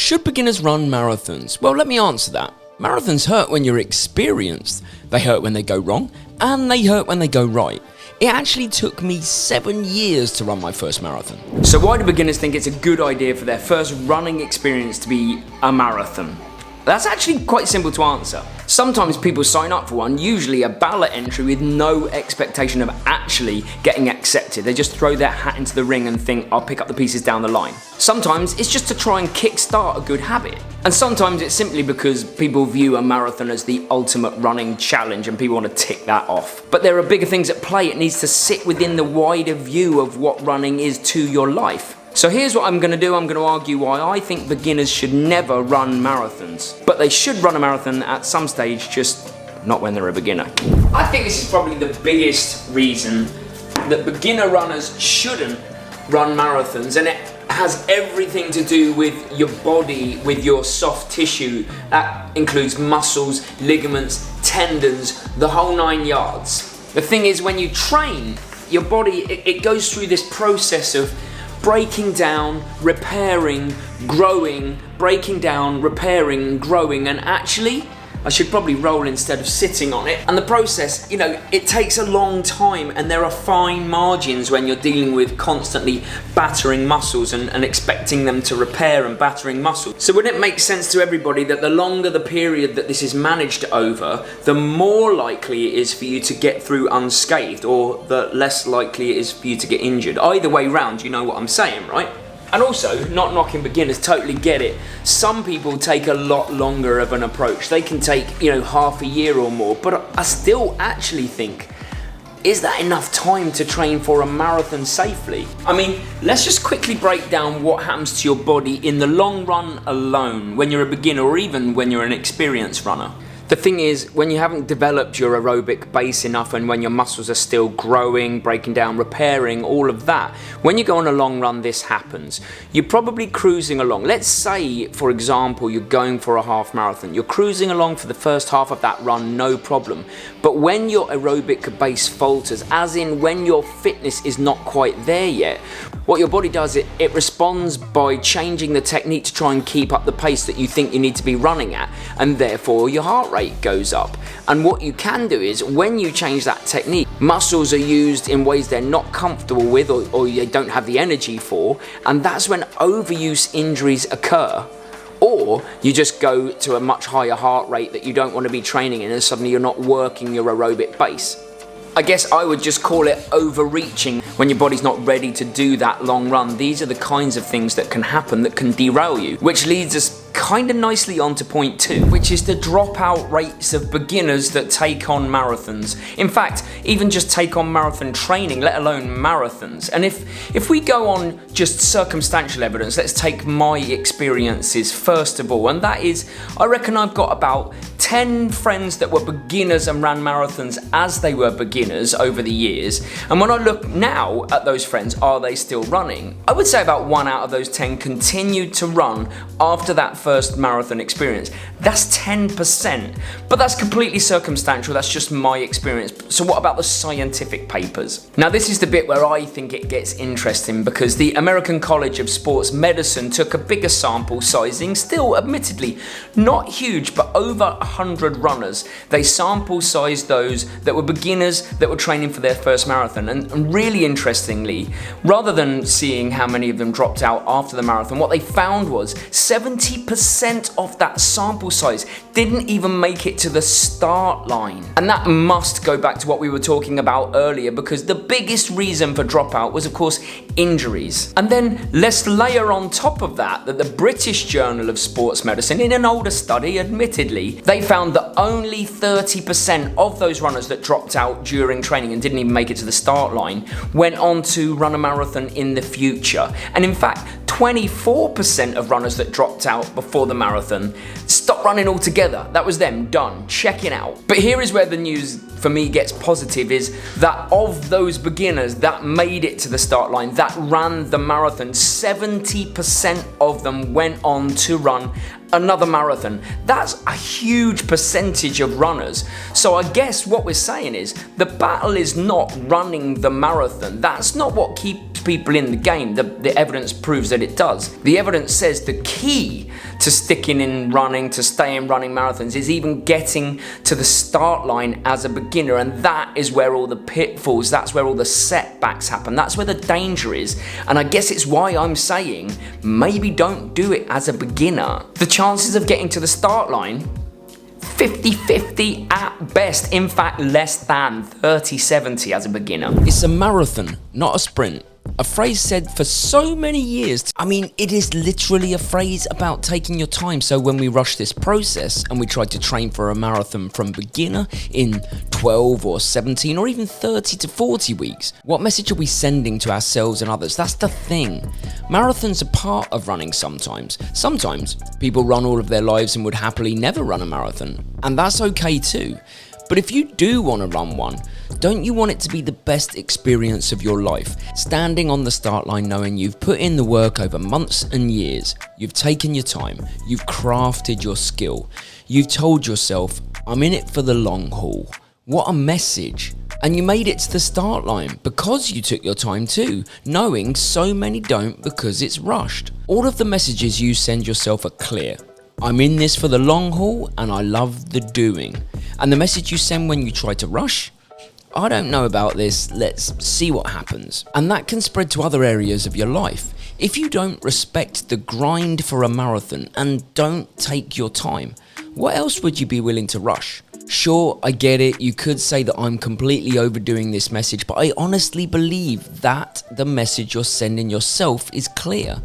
Should beginners run marathons? Well, let me answer that. Marathons hurt when you're experienced, they hurt when they go wrong, and they hurt when they go right. It actually took me 7 years to run my first marathon. So why do beginners think it's a good idea for their first running experience to be a marathon? That's actually quite simple to answer. Sometimes people sign up for one, usually a ballot entry with no expectation of actually getting accepted. They just throw their hat into the ring and think, I'll pick up the pieces down the line. Sometimes it's just to try and kickstart a good habit. And sometimes it's simply because people view a marathon as the ultimate running challenge and people want to tick that off. But there are bigger things at play. It needs to sit within the wider view of what running is to your life. So here's what I'm going to do. I'm going to argue why I think beginners should never run marathons. But they should run a marathon at some stage, just not when they're a beginner. I think this is probably the biggest reason that beginner runners shouldn't run marathons, and it has everything to do with your body, with your soft tissue. That includes muscles, ligaments, tendons, the whole 9 yards. The thing is, when you train, your body, it goes through this process of breaking down, repairing, growing, breaking down, repairing, growing, and actually, I should probably roll instead of sitting on it. And the process, it takes a long time, and there are fine margins when you're dealing with constantly battering muscles and expecting them to repair and battering muscles. So wouldn't it make sense to everybody that the longer the period that this is managed over, the more likely it is for you to get through unscathed, or the less likely it is for you to get injured? Either way round, you know what I'm saying, right? And also, not knocking beginners, totally get it. Some people take a lot longer of an approach. They can take, half a year or more, but I still actually think, is that enough time to train for a marathon safely? I mean, let's just quickly break down what happens to your body in the long run alone when you're a beginner, or even when you're an experienced runner. The thing is, when you haven't developed your aerobic base enough, and when your muscles are still growing, breaking down, repairing, all of that, when you go on a long run, this happens. You're probably cruising along. Let's say, for example, you're going for a half marathon. You're cruising along for the first half of that run, no problem. But when your aerobic base falters, as in when your fitness is not quite there yet, what your body does, it responds by changing the technique to try and keep up the pace that you think you need to be running at, and therefore your heart rate goes up. And what you can do is, when you change that technique, muscles are used in ways they're not comfortable with, or they don't have the energy for, and that's when overuse injuries occur. Or you just go to a much higher heart rate that you don't want to be training in, and suddenly you're not working your aerobic base. I guess I would just call it overreaching when your body's not ready to do that long run. These are the kinds of things that can happen that can derail you, which leads us kind of nicely on to point 2, which is the dropout rates of beginners that take on marathons. In fact, even just take on marathon training, let alone marathons. And if we go on just circumstantial evidence, let's take my experiences first of all, and that is, I reckon I've got about 10 friends that were beginners and ran marathons as they were beginners over the years. And when I look now at those friends, are they still running? I would say about 1 out of those 10 continued to run after that first marathon experience. That's 10%, but that's completely circumstantial. That's just my experience. So what about the scientific papers? Now this is the bit where I think it gets interesting, because the American College of Sports Medicine took a bigger sample sizing, still admittedly not huge, but over 100 runners. They sample sized those that were beginners that were training for their first marathon, and really interestingly, rather than seeing how many of them dropped out after the marathon, what they found was 70% of that sample size didn't even make it to the start line. And that must go back to what we were talking about earlier, because the biggest reason for dropout was, of course, injuries. And then let's layer on top of that the British Journal of Sports Medicine, in an older study admittedly, they found that only 30% of those runners that dropped out during training and didn't even make it to the start line went on to run a marathon in the future. And in fact, 24% of runners that dropped out before the marathon stopped running altogether. That was them, done, checking out. But here is where the news for me gets positive, is that of those beginners that made it to the start line, that ran the marathon, 70% of them went on to run another marathon. That's a huge percentage of runners. So I guess what we're saying is, the battle is not running the marathon. That's not what keeps people in the game. The evidence proves that it does. The evidence says the key to sticking in running, to staying running marathons, is even getting to the start line as a beginner. And that is where all the pitfalls, that's where all the setbacks happen. That's where the danger is. And I guess it's why I'm saying maybe don't do it as a beginner. The chances of getting to the start line, 50-50 at best, in fact less than 30-70 as a beginner. It's a marathon, not a sprint. A phrase said for so many years. I mean, it is literally a phrase about taking your time. So when we rush this process and we try to train for a marathon from beginner in 12 or 17 or even 30 to 40 weeks, what message are we sending to ourselves and others? That's the thing. Marathons are part of running sometimes. Sometimes people run all of their lives and would happily never run a marathon. And that's okay too. But if you do want to run one, don't you want it to be the best experience of your life? Standing on the start line knowing you've put in the work over months and years, you've taken your time, you've crafted your skill, you've told yourself, I'm in it for the long haul. What a message. And you made it to the start line because you took your time too, knowing so many don't because it's rushed. All of the messages you send yourself are clear. I'm in this for the long haul and I love the doing. And the message you send when you try to rush? I don't know about this, let's see what happens. And that can spread to other areas of your life. If you don't respect the grind for a marathon and don't take your time, what else would you be willing to rush? Sure, I get it, you could say that I'm completely overdoing this message, but I honestly believe that the message you're sending yourself is clear.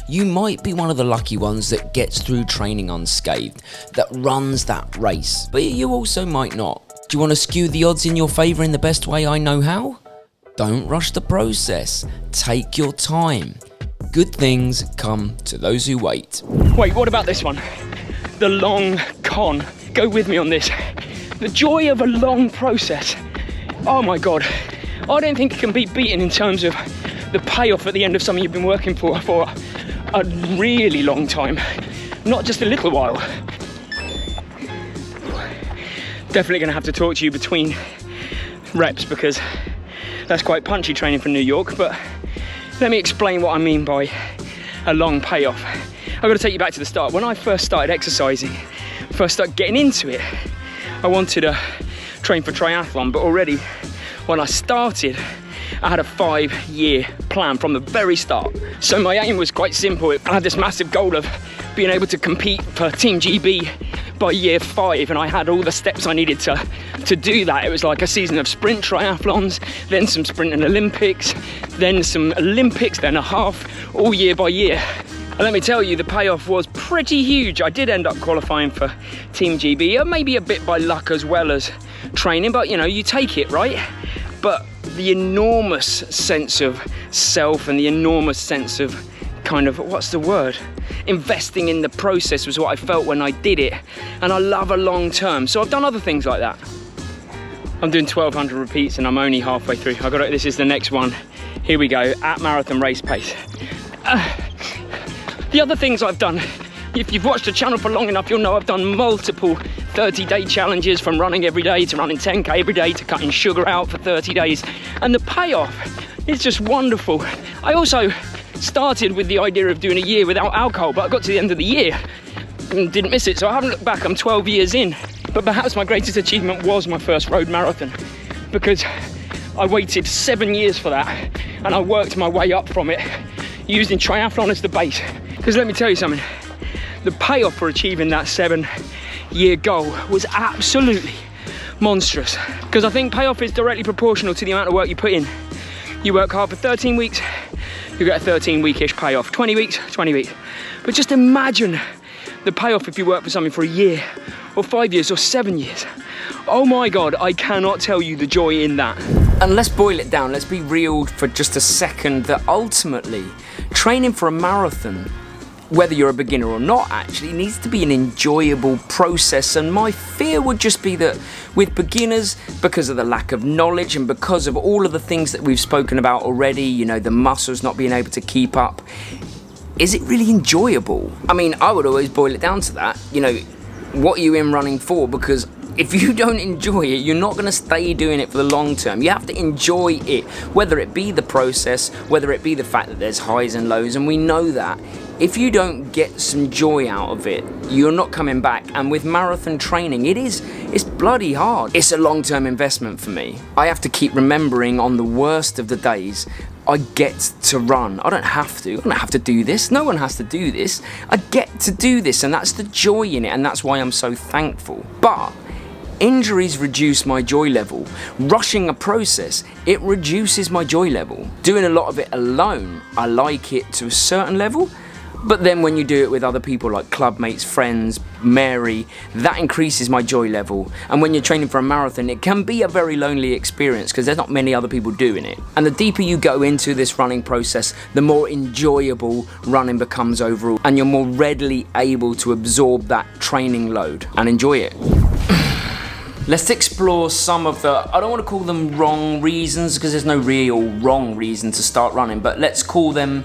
You might be one of the lucky ones that gets through training unscathed, that runs that race, but you also might not. Do you want to skew the odds in your favour in the best way I know how? Don't rush the process. Take your time. Good things come to those who wait. Wait, what about this one? The long con. Go with me on this. The joy of a long process. Oh my God. I don't think it can be beaten in terms of the payoff at the end of something you've been working for a really long time, not just a little while. Definitely gonna have to talk to you between reps because that's quite punchy training for New York, but let me explain what I mean by a long payoff. I've got to take you back to the start. When I first started exercising, first started getting into it, I wanted to train for triathlon, but already when I started, I had a 5-year plan from the very start. So my aim was quite simple. I had this massive goal of being able to compete for Team GB by year 5, and I had all the steps I needed to do that. It was like a season of sprint triathlons, then some sprint and Olympics, then some Olympics, then a half, all year by year. And let me tell you, the payoff was pretty huge. I did end up qualifying for Team GB, maybe a bit by luck as well as training, but you know, you take it, right? But the enormous sense of self and the enormous sense of kind of, what's the word? Investing in the process was what I felt when I did it. And I love a long term. So I've done other things like that. I'm doing 1,200 repeats and I'm only halfway through. This is the next one. Here we go, at marathon race pace. The other things I've done, if you've watched the channel for long enough, you'll know I've done multiple 30-day challenges, from running every day to running 10K every day to cutting sugar out for 30 days. And the payoff is just wonderful. I also started with the idea of doing a year without alcohol, but I got to the end of the year and didn't miss it. So I haven't looked back, I'm 12 years in. But perhaps my greatest achievement was my first road marathon, because I waited 7 years for that and I worked my way up from it using triathlon as the base. Because let me tell you something, the payoff for achieving that 7-year goal was absolutely monstrous. Because I think payoff is directly proportional to the amount of work you put in. You work hard for 13 weeks, you get a 13-week-ish payoff. 20 weeks, 20 weeks. But just imagine the payoff if you work for something for a year, or 5 years, or 7 years. Oh my God, I cannot tell you the joy in that. And let's boil it down, let's be real for just a second, that ultimately, training for a marathon, whether you're a beginner or not, actually needs to be an enjoyable process. And my fear would just be that with beginners, because of the lack of knowledge and because of all of the things that we've spoken about already, you know, the muscles not being able to keep up, is it really enjoyable? I mean, I would always boil it down to that. You know, what are you in running for? Because If you don't enjoy it, you're not going to stay doing it for the long term. You have to enjoy it, whether it be the process, whether it be the fact that there's highs and lows, and we know that. If you don't get some joy out of it, you're not coming back. And with marathon training, it's bloody hard. It's a long-term investment for me. I have to keep remembering on the worst of the days, I get to run. I don't have to. I don't have to do this. No one has to do this. I get to do this, and that's the joy in it, and that's why I'm so thankful. But injuries reduce my joy level. Rushing a process, it reduces my joy level. Doing a lot of it alone, I like it to a certain level. But then when you do it with other people like club mates, friends, Mary, that increases my joy level. And when you're training for a marathon, it can be a very lonely experience because there's not many other people doing it. And the deeper you go into this running process, the more enjoyable running becomes overall. And you're more readily able to absorb that training load and enjoy it. Let's explore some of the, I don't want to call them wrong reasons because there's no real wrong reason to start running, but let's call them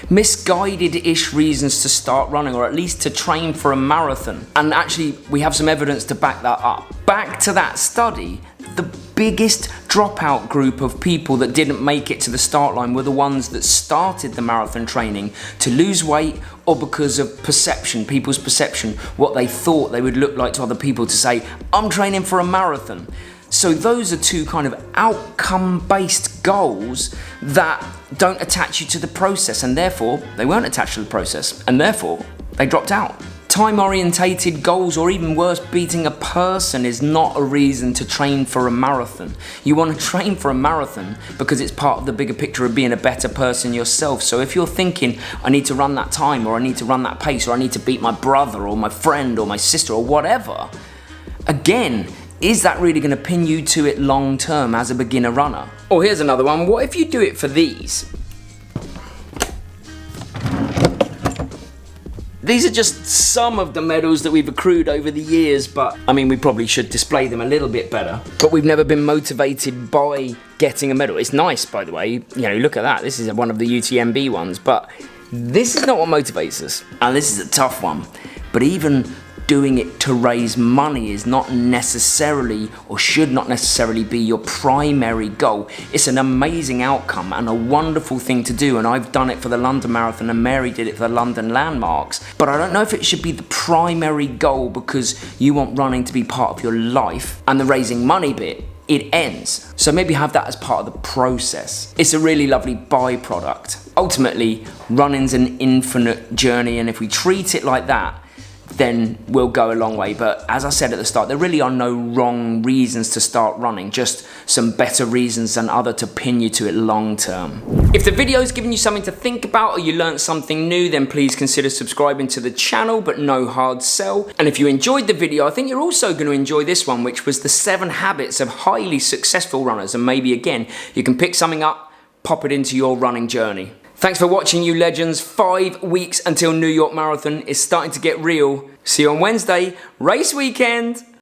misguided-ish reasons to start running, or at least to train for a marathon. And actually, we have some evidence to back that up. Back to that study, the biggest dropout group of people that didn't make it to the start line were the ones that started the marathon training to lose weight or because of perception, people's perception, what they thought they would look like to other people to say, I'm training for a marathon. So those are two kind of outcome-based goals that don't attach you to the process, and therefore they weren't attached to the process, and therefore they dropped out. Time-orientated goals, or even worse, beating a person, is not a reason to train for a marathon. You want to train for a marathon because it's part of the bigger picture of being a better person yourself. So if you're thinking, I need to run that time, or I need to run that pace, or I need to beat my brother, or my friend, or my sister, or whatever, again, is that really going to pin you to it long term as a beginner runner? Or here's another one, what if you do it for these? These are just some of the medals that we've accrued over the years, but I mean, we probably should display them a little bit better. But we've never been motivated by getting a medal. It's nice, by the way, you know, look at that. This is one of the UTMB ones, but this is not what motivates us. And this is a tough one, but even doing it to raise money is not necessarily, or should not necessarily be, your primary goal. It's an amazing outcome and a wonderful thing to do, and I've done it for the London Marathon and Mary did it for the London Landmarks, but I don't know if it should be the primary goal because you want running to be part of your life, and the raising money bit, it ends. So maybe have that as part of the process. It's a really lovely byproduct. Ultimately, running's an infinite journey, and if we treat it like that, then we'll go a long way. But as I said at the start, there really are no wrong reasons to start running, just some better reasons than other to pin you to it long term. If the video's given you something to think about or you learned something new, then please consider subscribing to the channel, but no hard sell. And if you enjoyed the video, I think you're also going to enjoy this one, which was the 7 habits of highly successful runners. And maybe again, you can pick something up, pop it into your running journey. Thanks for watching, you legends. 5 weeks until New York Marathon is starting to get real. See you on Wednesday, race weekend.